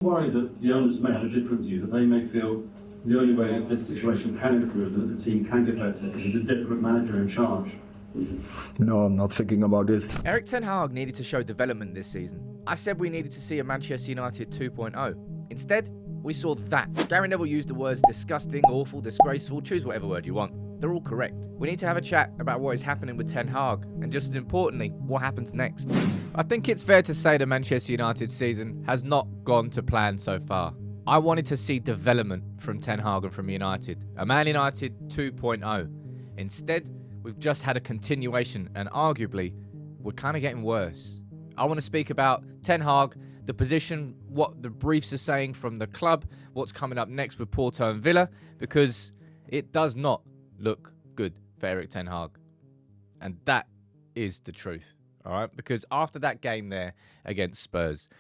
Worry that the owners may have a different view, that they may feel the only way that this situation can improve, that the team can get better, is with a different manager in charge. No, I'm not thinking about this. Erik Ten Hag needed to show development this season. I said we needed to see a Manchester United 2.0. Instead, we saw that. Gary Neville used the words disgusting, awful, disgraceful, choose whatever word you want. They're all correct. We need to have a chat about what is happening with Ten Hag, and just as importantly, what happens next. I think it's fair to say the Manchester United season has not gone to plan so far. I wanted to see development from Ten Hag and from United. A Man United 2.0. Instead, we've just had a continuation, and arguably, we're kind of getting worse. I want to speak about Ten Hag, the position, what the briefs are saying from the club, what's coming up next with Porto and Villa, because it does not look good for Erik Ten Hag. And that is the truth, all right? Because after that game there against Spurs,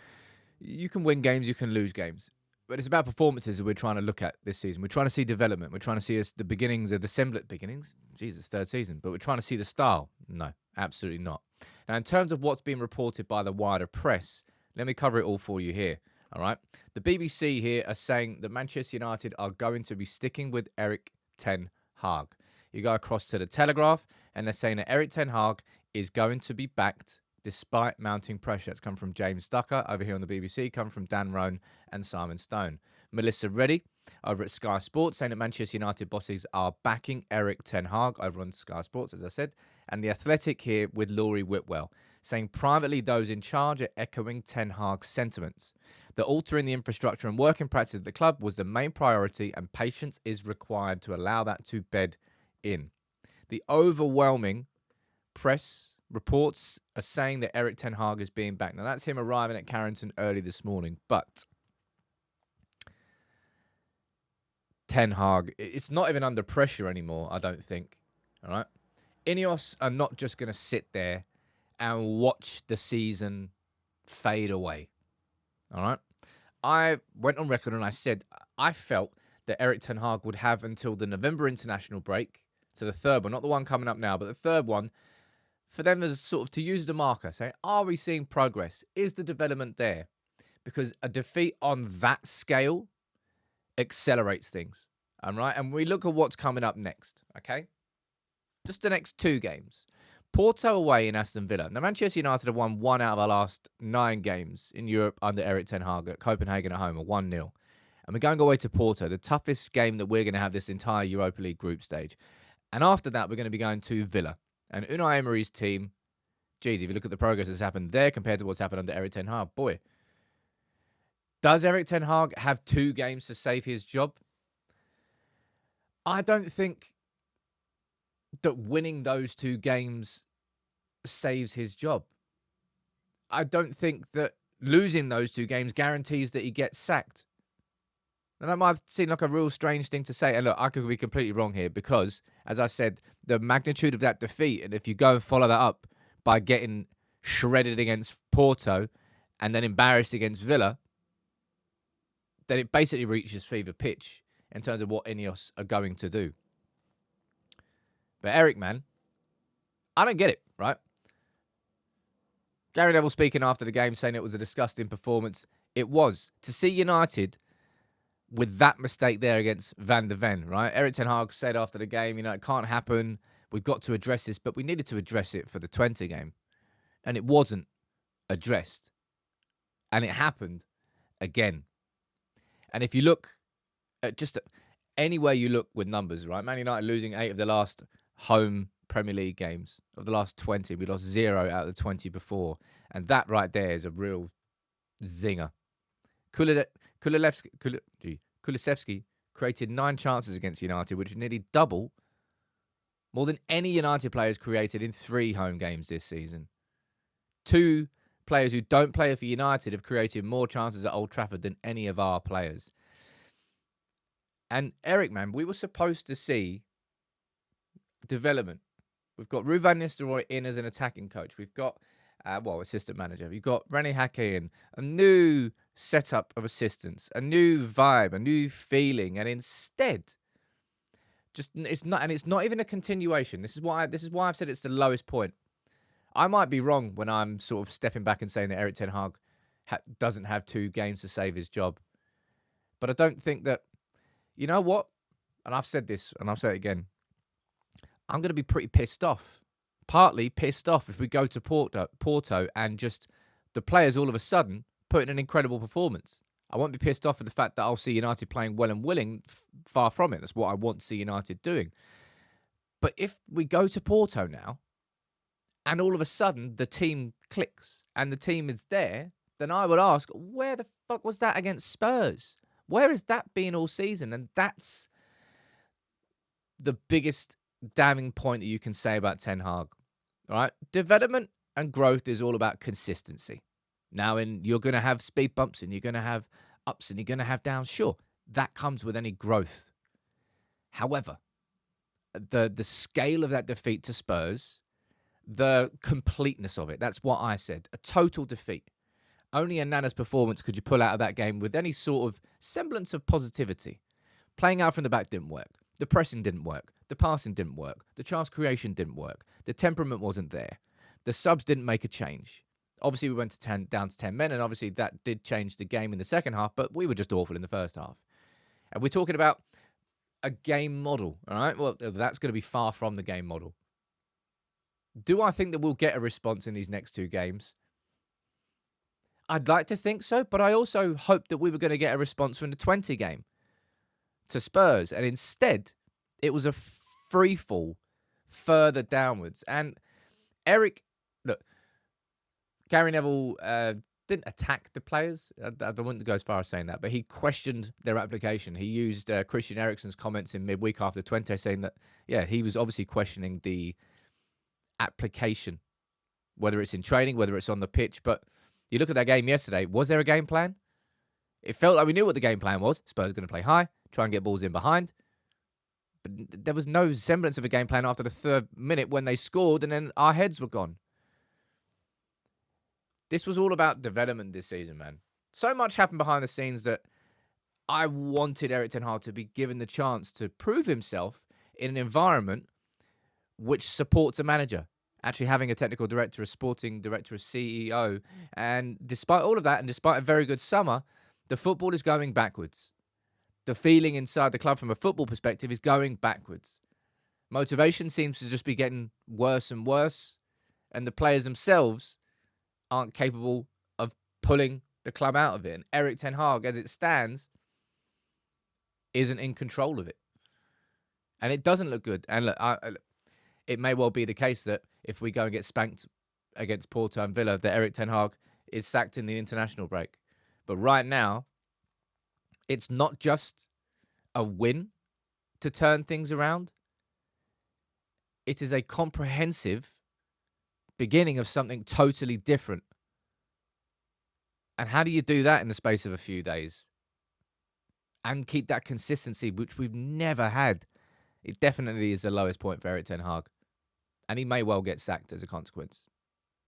you can win games, you can lose games. But it's about performances that we're trying to look at this season. We're trying to see development. We're trying to see the beginnings of the semblance. Beginnings? Jesus, third season. But we're trying to see the style. No, absolutely not. Now, in terms of what's being reported by the wider press, let me cover it all for you here. All right? The BBC here are saying that Manchester United are going to be sticking with Erik Ten Hag. You go across to the Telegraph, and they're saying that Erik Ten Hag is going to be backed despite mounting pressure. It's come from James Ducker over here on the BBC, come from Dan Roan and Simon Stone. Melissa Reddy over at Sky Sports saying that Manchester United bosses are backing Erik Ten Hag over on Sky Sports, as I said. And The Athletic here with Laurie Whitwell saying privately those in charge are echoing Ten Hag's sentiments. That altering the infrastructure and working practice of the club was the main priority, and patience is required to allow that to bed in. The overwhelming press reports are saying that Erik Ten Hag is being backed. Now, that's him arriving at Carrington early this morning. But Ten Hag, it's not even under pressure anymore, I don't think. All right? Ineos are not just going to sit there and watch the season fade away. All right? I went on record and I said I felt that Erik Ten Hag would have until the November international break, so the third one, not the one coming up now, but the third one, for them as sort of to use the marker, saying, are we seeing progress? Is the development there? Because a defeat on that scale accelerates things. All right? And we look at what's coming up next, okay? Just the next two games. Porto away in Aston Villa. Now, Manchester United have won 1 out of our last 9 games in Europe under Erik Ten Hag at Copenhagen at home, a 1-0. And we're going away to Porto, the toughest game that we're going to have this entire Europa League group stage. And after that, we're going to be going to Villa. And Unai Emery's team, geez, if you look at the progress that's happened there compared to what's happened under Erik Ten Hag, boy. Does Erik Ten Hag have 2 games to save his job? I don't think that winning those 2 games saves his job. I don't think that losing those 2 games guarantees that he gets sacked. And that might seem like a real strange thing to say. And look, I could be completely wrong here because, as I said, the magnitude of that defeat, and if you go and follow that up by getting shredded against Porto and then embarrassed against Villa, then it basically reaches fever pitch in terms of what Ineos are going to do. But Erik, man, I don't get it, right? Gary Neville speaking after the game saying it was a disgusting performance. It was. To see United with that mistake there against Van de Ven, right? Erik Ten Hag said after the game, it can't happen. We've got to address this, but we needed to address it for the 20 game. And it wasn't addressed. And it happened again. And if you look at just anywhere you look with numbers, right? Man United losing 8 of the last home Premier League games. Of the last 20, we lost 0 out of the 20 before. And that right there is a real zinger. Kulusevski created 9 chances against United, which is nearly double, more than any United players created in 3 home games this season. 2 players who don't play for United have created more chances at Old Trafford than any of our players. And Erik, man, we were supposed to see development. We've got Ruud van Nistelrooy in as an attacking coach. We've got, assistant manager. We've got René Hake in, a new setup of assistants, a new vibe, a new feeling, and instead, it's not even a continuation. This is why I've said it's the lowest point. I might be wrong when I'm sort of stepping back and saying that Erik Ten Hag doesn't have 2 games to save his job. But I don't think that, you know what? And I've said this, and I'll say it again. I'm going to be pretty pissed off. Partly pissed off if we go to Porto and just the players all of a sudden put in an incredible performance. I won't be pissed off at the fact that I'll see United playing well and willing. Far from it. That's what I want to see United doing. But if we go to Porto now, and all of a sudden the team clicks and the team is there, then I would ask, where the fuck was that against Spurs? Where has that been all season? And that's the biggest damning point that you can say about Ten Hag. All right? Development and growth is all about consistency. Now, you're going to have speed bumps and you're going to have ups and you're going to have downs. Sure, that comes with any growth. However, the scale of that defeat to Spurs, the completeness of it, that's what I said. A total defeat. Only in Nana's performance could you pull out of that game with any sort of semblance of positivity. Playing out from the back didn't work. The pressing didn't work. The passing didn't work. The chance creation didn't work. The temperament wasn't there. The subs didn't make a change. Obviously, we went down to 10 men, and obviously that did change the game in the second half, but we were just awful in the first half. And we're talking about a game model, all right? Well, that's going to be far from the game model. Do I think that we'll get a response in these next 2 games? I'd like to think so, but I also hoped that we were going to get a response from the 20 game to Spurs, and instead, it was a free fall further downwards. And Erik, look, Gary Neville didn't attack the players. I wouldn't go as far as saying that, but he questioned their application. He used Christian Eriksen's comments in midweek after 20, saying that, yeah, he was obviously questioning the application, whether it's in training, whether it's on the pitch. But you look at that game yesterday, was there a game plan? It felt like we knew what the game plan was. Spurs are going to play high, try and get balls in behind. But there was no semblance of a game plan after the 3rd minute when they scored, and then our heads were gone. This was all about development this season, man. So much happened behind the scenes that I wanted Erik Ten Hag to be given the chance to prove himself in an environment which supports a manager. Actually having a technical director, a sporting director, a CEO. And despite all of that, and despite a very good summer, the football is going backwards. The feeling inside the club from a football perspective is going backwards. Motivation seems to just be getting worse and worse. And the players themselves aren't capable of pulling the club out of it. And Erik Ten Hag, as it stands, isn't in control of it. And it doesn't look good. And look, it may well be the case that if we go and get spanked against Porto and Villa, that Erik Ten Hag is sacked in the international break. But right now, it's not just a win to turn things around. It is a comprehensive beginning of something totally different. And how do you do that in the space of a few days? And keep that consistency, which we've never had. It definitely is the lowest point for Erik Ten Hag. And he may well get sacked as a consequence.